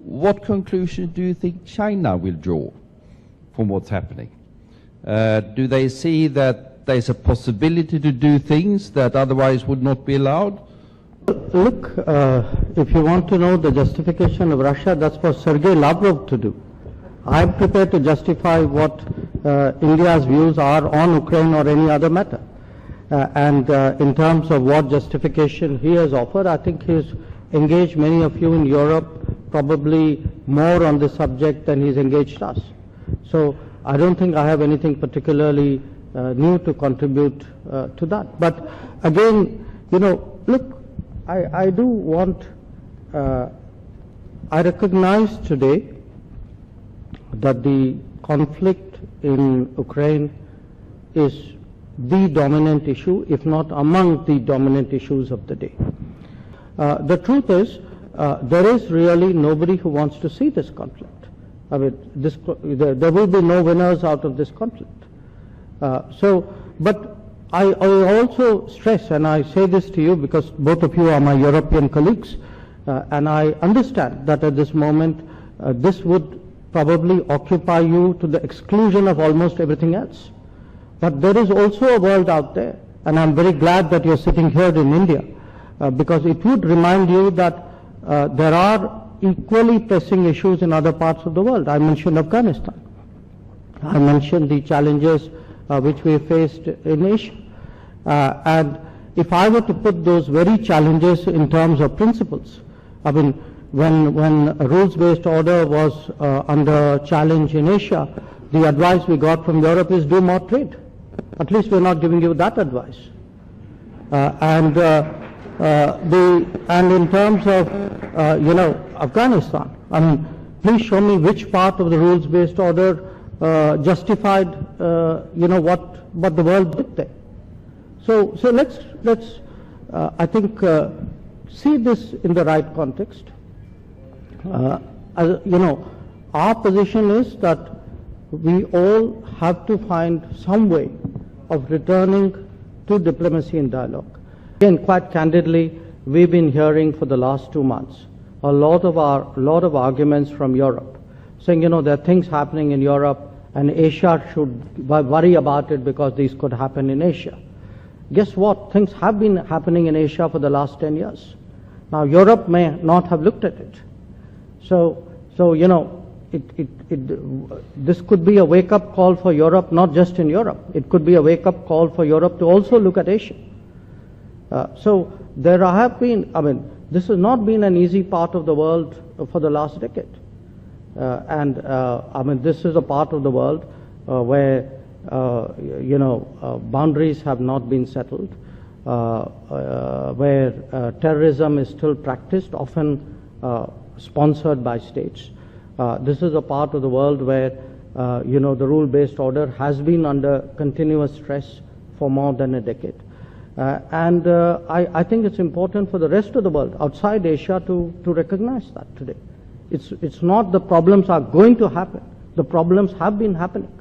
what conclusions do you think China will draw from what's happening? Do they see that there's a possibility to do things that otherwise would not be allowed? Look, if you want to know the justification of Russia, that's for Sergei Lavrov to do. I'm prepared to justify what India's views are on Ukraine or any other matter. In terms of what justification he has offered, I think he's engaged many of you in Europe probably more on this subject than he's engaged us. So I don't think I have anything particularly new to contribute to that. But again, you know, look, I do want, I recognize today that the conflict in Ukraine is the dominant issue, if not among the dominant issues of the day. The truth is, there is really nobody who wants to see this conflict. I mean, there will be no winners out of this conflict. But I also stress, and I say this to you because both of you are my European colleagues, and I understand that at this moment this would probably occupy you to the exclusion of almost everything else. But there is also a world out there, and I'm very glad that you're sitting here in India, because it would remind you that there are equally pressing issues in other parts of the world. I mentioned Afghanistan. I mentioned the challenges which we faced in Asia. And if I were to put those very challenges in terms of principles, I mean, when a rules-based order was under challenge in Asia, the advice we got from Europe is do more trade. At least we're not giving you that advice. And in terms of you know, Afghanistan, I mean, please show me which part of the rules-based order justified you know, what the world did there. So let's I think see this in the right context. You know, our position is that we all have to find some way of returning to diplomacy and dialogue. Again, quite candidly, we've been hearing for the last 2 months a lot of arguments from Europe, saying, you know, there are things happening in Europe and Asia should worry about it because these could happen in Asia. Guess what? Things have been happening in Asia for the last 10 years. Now, Europe may not have looked at it. So you know, this could be a wake-up call for Europe, not just in Europe. It could be a wake-up call for Europe to also look at Asia. So there have been, I mean, this has not been an easy part of the world for the last decade. I mean, this is a part of the world where, you know, boundaries have not been settled, where terrorism is still practiced, often sponsored by states. This is a part of the world where, you know, the rule-based order has been under continuous stress for more than a decade. I think it's important for the rest of the world outside Asia to recognize that today. It's not the problems are going to happen. The problems have been happening.